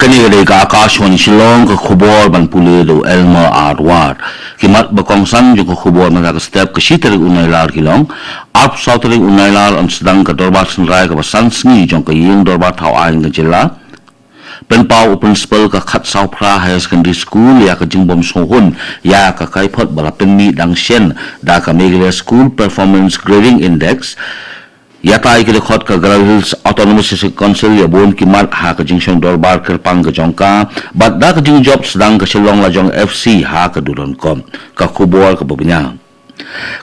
Kanigay ka Akashwani Shillong ka khubor ban pulido Elmer Arwar kimat bakongsan yung ka khubor mga step ka sitarig unaylar kilong up soutering unaylar ang sedang ka dorbat senrai ka basansngi yung ka yung dorbat hawain ka jila penpau principal ka Khatsau Phra Higher Secondary School ya ka jingbom sohun ya ka kaipot bala penmi dang sien da ka Meghalaya School Performance Grading Index Yatai kita khot ka Garal Hills Autonomous Council ya bon kimat ha ka jingshong dorbar kerpang ka jongka bat da ka jing job sedang ka Shillong Lajong FC ha ka duron kom ka khubor ka babinya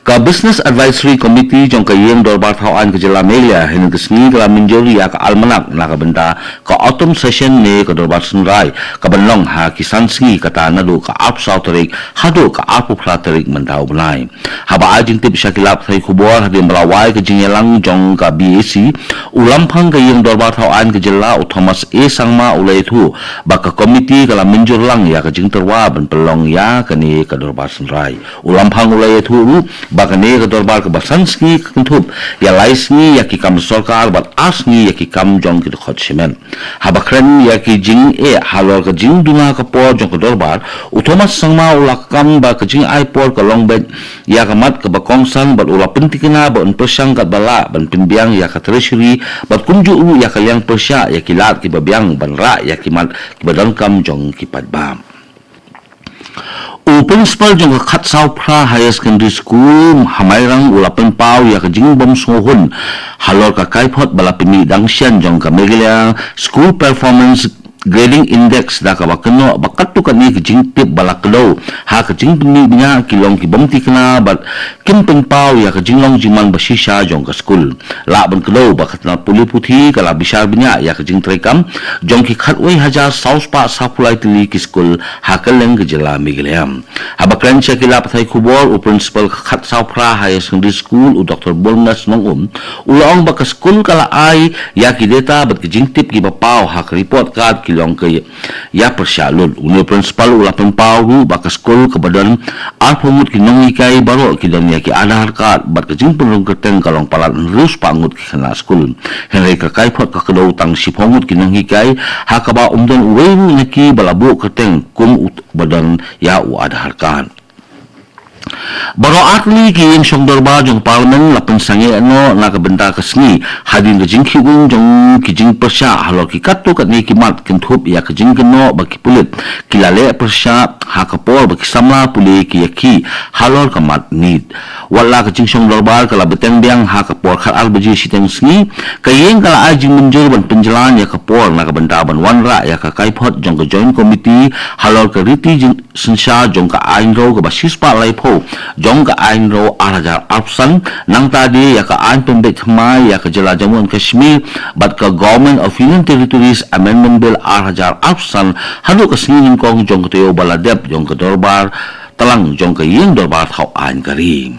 ka Business Advisory Committee jong ka yeng dorbar thawaan ka jela Melia hin ka sngi ka minjori ya ka almanak na ka benda ka autumn session ne ka dorbar sunrai ka banlong ha kisan sngi ka ta nadu ka up southerik hadu ka apu platarik mendau benai haba ajin tip syakilap thai khubor hadim balawai ka jingelang jong ka BAC ulampang ka yeng dorbar thawaan ka jela Thomas A Sangma ulai thu ba ka committee ka minjor lang ya ka jing terwa ban pelong ya ka ni ka dorbar sunrai ulampang ulai thu baka ne ka dorbar ka basanski kuntup ya laisni ya ki kam sarkar bat asni ya ki kam jong ki khot simen habakren ya ki jing halor ka jing dunga ka por jong ka dorbar Thomas Sangma ulakam ba ka jing ai por ka longbet ya ka mat ka bakongsan bat ula pentikina ba un persang ka bala ban pinbiang ya ka treasury bat kunju ya ka yang persya ya ki lat ki babiang ban ra ya ki mat ki badangkam jong ki padbam principal jong ka Khatsau Phra Higher Secondary School hamairang ulapan pau ya ka jingbom sohun halor ka kaipot bala pini dangsian jong ka Meghalaya School Performance Grading Index da ka bakeno bakatu ka ni jingtip balakdo ha ka jingpni binya kilong ki bomti kana bat kimpen pau ya ka jinglong jiman basisha jong ka school la ban klo bakat na puli puthi kala bisar binya ya ka jing trekam jong ki khatwei haja south pa sapulai tili ki school ha ka leng jela Meghalaya habakran cha kila pathai khubor principal Khatsau Phra Higher Secondary School Dr. Bolnas Nongum ulong ba ka school kala ai ya ki data bat ki jingtip ki bapau ha ka report card kilong ke ya persyalun unil principal ulapan pau baka skol ke badan alpomut kinong ikai baro kidang ya ki adhar card bat ke jing penung keteng kalong palat rus pangut ki kana skol henry ka kaipot ka kedo tang sipongut kinong ikai hakaba umdan uweng neki balabu keteng kum badan ya u adhar card Baro atli ki yung siyong dorba jong parlimen lapan sangi ano nakabenta kasngi hadin ka jing kigung jong ki jing persya halor ki kato kat ni kimat kintup ya ka jing geno baki pulit kilale persya hakapor baki samla puli ki yaki halor kamat nid wala ka jing siyong dorba kala beteng biang hakapor khat albaji siteng sngi kayeng kala ajing menjur ban penjelan ya kapor nakabenta ban wanra ya ka kaipot jong ka joint committee halor ka riti jing sensya jong ka ainro ka basispa laipo jong ka ainro arajar arpsan nang tadi ya ka ain pembet hmai ya ka jela Jammu and Kashmir bat ka Government of Union Territories Amendment Bill arajar arpsan hanu ka singin kong jong ka tuyo baladep jong ka dorbar talang jong ka yeng dorbar thau ain karim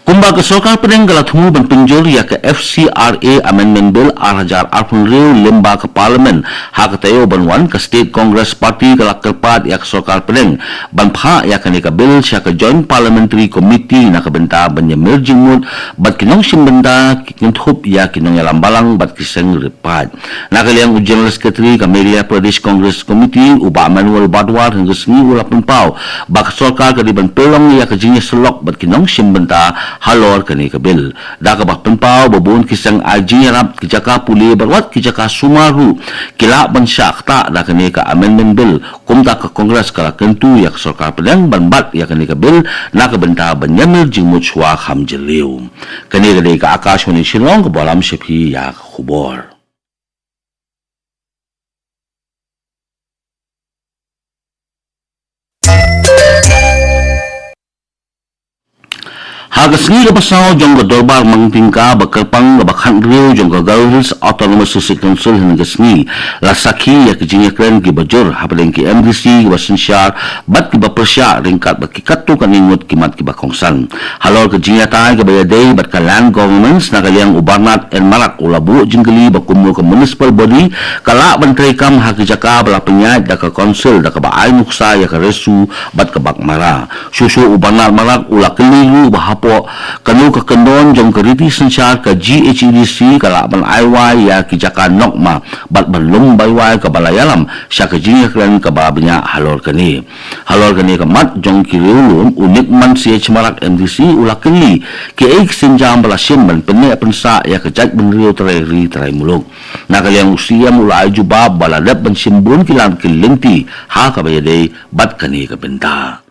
kumba ka sarkar pedeng galat humu ban penjor ya ka FCRA Amendment Bill arajar arpun riu lemba ka parlimen ha ka tayo ban wan ka State Congress Party galak kerpat ya ka sarkar pedeng ban pha ya ka ni ka bill siya ka Joint Parliamentary Committee na ka benta ban ya merging mood bat kinong simbenda kintup ya kinong yalambalang bat kiseng repad na ka liang General Secretary ka Media Pradesh Congress Committee uba Manuel Badwar hingga sengi ulapun pau bak sarkar ka di ban pelong ya ka jinya selok bat kinong simbenda halor kani kabil daga bak penpau babun kisang aji rap kijaka puli barwat kijaka sumaru kila ban syakta da kani ka amendment bill kumta ka kongres kala kentu yak sarkar pedang banbat yak kani kabil na ka benta banyamil jingmuchwa khamjeliu kani gade ka Akashwani Shillong ka bolam shepi yak khubor Hagasngi ka pasaw jong ka dorbar mangtingka bakalpang bakhan riu jong ka Garal Hills Autonomous Council hinggasngi lasaki ya kijinya kren ki bajur hapadeng ki MDC ki basensyar bat ki bapersya ringkat bat ki katu kaningut kimat ki bakongsan halor kijinya tay ka bayadey bat ka land governments na kaliang ubarnat en malak ulabu jinggali bakumul ka municipal body kala bantay kam hakijaka bala penyat da ka council da ka baay nuksa ya ka resu bat ka bakmara susu ubarnat malak ula keliru bahapo hapo kanu ka kendon jong keriti sensar ka GHEDC kalaban IY ya ki jaka nokma bat belum baywai ka balayalam sya ka jinga klan ka babnya halor kani ka mat jong ki riulum unik man si chmarak MDC ulakli ki ek sinjam balasim ban penne pensa ya ka jak ben rio trai muluk nakaliang usia mulai juba baladap ban simbun kilan kilenti ha ka bayade bat kani ka benta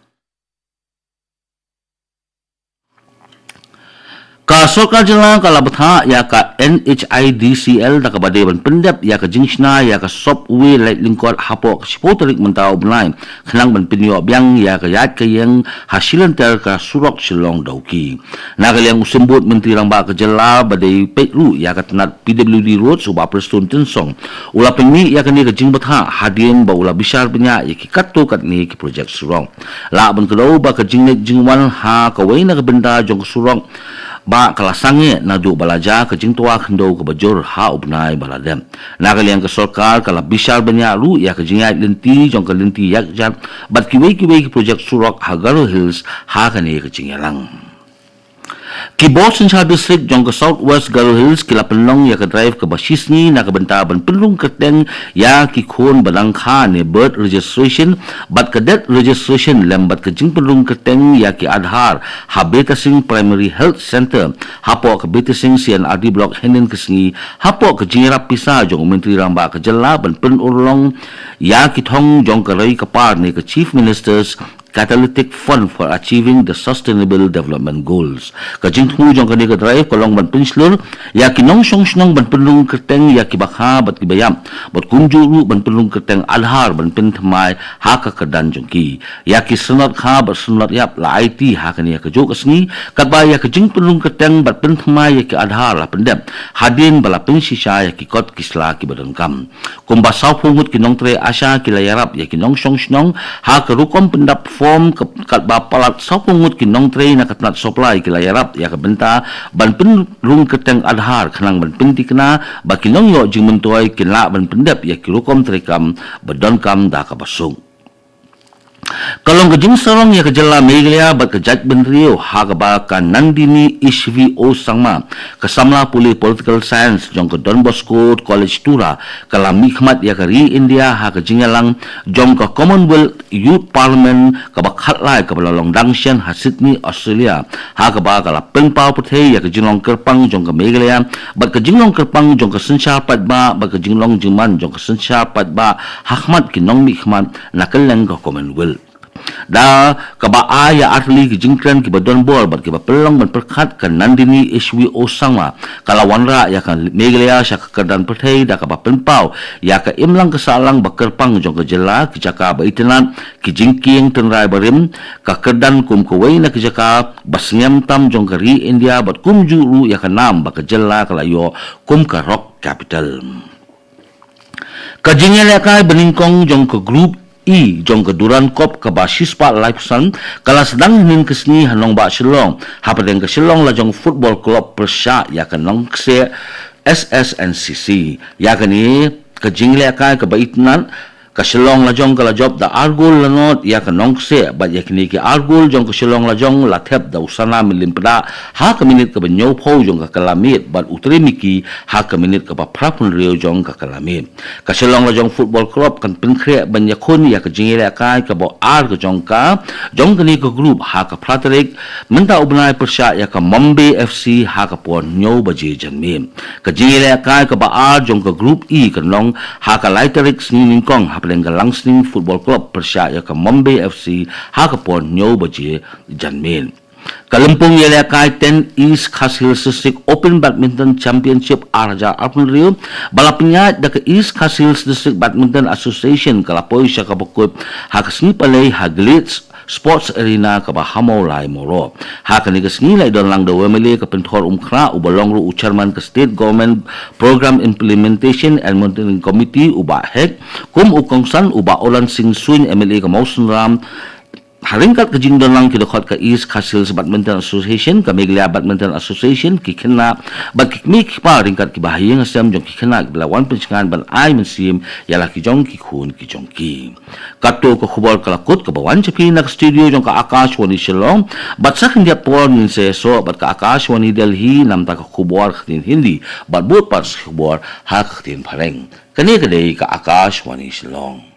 ka Sorkar Jela kalabtha ya ka NHIDCL da ka badeban pendep ya ka jingsna ya ka sopwe lai lingkot hapo ka sipoterik mentau benai khnang ban pinyo byang ya ka yat ka yang hasilan ter ka surok silong dauki nakaliang usembut menteri rangba ka Jela badai petlu ya ka tenat PWD road suba prestun tensong ula pengmi ya ka ni ka jingbatha hadin ba ula bisar benya ya ki katto kat ni ki projek surong la ban kedau ba ka jingnek jingwan ha ka waina ka benda jong surong ba kalasange na du balaja ke jingtua khendo ke bajur ha ubnai baladem nakaliang ke Sorkar kala bisar benya lu ya ke jingai lenti jong ke lenti yak jat bat kiwei ki projek surok Hagaro Hills ha kane ke jingelang Kibot Sensa District jong ke Southwest Garo Hills kila penlong ya ke drive ke basisni na ke benta ban penlung keteng ya ki khon badang kha ne birth registration bat ke death registration lembat ke jing penlung keteng ya ki Aadhaar Habeta Singh Primary Health Center hapo ke Beta Singh CNRD block henen kesengi hapo ke jingrap pisa jong menteri ramba ke Jela ban penurlong ya ki thong jong ke rai kapar ne ke Chief Minister's Catalytic Fund for Achieving the Sustainable Development Goals. Kajing tu jong kani ka drive kolong ban pinslur ya kinong song ban penlung keteng ya ki bakha bat ki bayam bat kumjuru ban penlung keteng Aadhaar ban pin thamai ha ka kedan jong ki ya ki sunat kha bat sunat yap la IT ha kani ka jok asni kat ba ya kajing penlung keteng bat pin thamai ya ki Aadhaar la pendem hadin bala pin sisa ya ki kot kisla ki badan kam kumba sau pungut kinong tre asha ki layarap ya kinong song ha ka rukom pendap form kat bapalat sopungut kinong tray na katnat supply kilayarap ya kabenta ban penlung keteng Aadhaar khanang ban pinti kena ba kinong yo jing mentoy kinla ban pendep ya kirukom trekam badon kam da kabasung kalong kajing sarong ya kejala Meghalaya bat kejat benrio ha ka Nandini HVO sangma kesamla puli political science jong ke Don Bosco College Tura kala mikmat ya kari India ha kejingalang jong ke Commonwealth Youth Parliament ka bakhat lai ka balong dangshan ha Sydney Australia ha ka ba kala penpau puthe ya kejinglong kerpang jong ke Meghalaya bat kejinglong kerpang jong ke Sensar Padba bat kejinglong jingman jong ke Sensar Padba hakmat kinong mikmat nakaleng ka Commonwealth da kaba aya atli ki jingkran ki badon bol bat ki pelong ban perkhat kan Nandini HVO sangma kala wanra ya kan Meghalaya sya kedan perthei da kaba penpau ya ka imlang kesalang bakerpang jong ke Jela ki jaka ba itenat ki jingking tenrai barim ka kedan kum kuwei na ki jaka basngem tam jong ke ri India bat kum juru ya kan nam ba ke Jela kala yo kum ka rock capital ka jingela kai beningkong jong ke group jong ke Duran Kop ke Basispa Lifesan kala sedang nin kesni hanong ba Shillong hapadeng ke Shillong la jong football club Persha ya ke nong se SSNCC ya ke ni ke jingle ka ke baitnan ka Shillong la jong kala job da argul la not ya ke nong se ba ya kini ke argul jong ke Shillong la jong la thep da usana milimpada ha ke minit ke benyo phau jong ke kalamit bat utremiki ha ke minit ke paprapun rio jong ke kalamit ka Shillong la jong football club kan pinkre banyakon ya ke jingle ka ke bo ar ke jong ke ni ke group ha ke praterik menta ubnai Persha ya ke Mumbai FC ha ke pon nyo baje janmi ka jingle ka ke ba ar jong ke group ke nong ha ke laiterik sning kong Peleng Langsning Football Club Persya ya ke Mumbai FC ha ke pon nyo baje janmin Kalimpong yela kai 10 East Khas Hills District Open Badminton Championship Araja Arpun Rio balapnya da ke East Khas Hills District Badminton Association kalapoy siya kabukot ha kasni palay haglits sports arena ka bahamo lai moro ha kani kasni lai don lang do wemeli ka penthor umkhra ubalong ru chairman ka state government program implementation and monitoring committee uba hek kum ukongsan uba olan sing swin MLA ka Mausun Ram haringkat kajing lang kidokot ka East Castles Badminton Association, ka Meglia Badminton Association, kikina, bat kikmik pa ringkat kibahayang asam jong kikina, bilawan pensingan ban ay mensim, yala kijong kikun kijong ki. Kato ko kubor kalakot, kabawan sa pinak studio jong ka Akashwani Shillong, bat sa hindi po ninseso, bat ka Akashwani Delhi, namta ka kubor katin hindi, bat but pa sa kubor, hakatin pareng. Kani kaday ka Akashwani Shillong.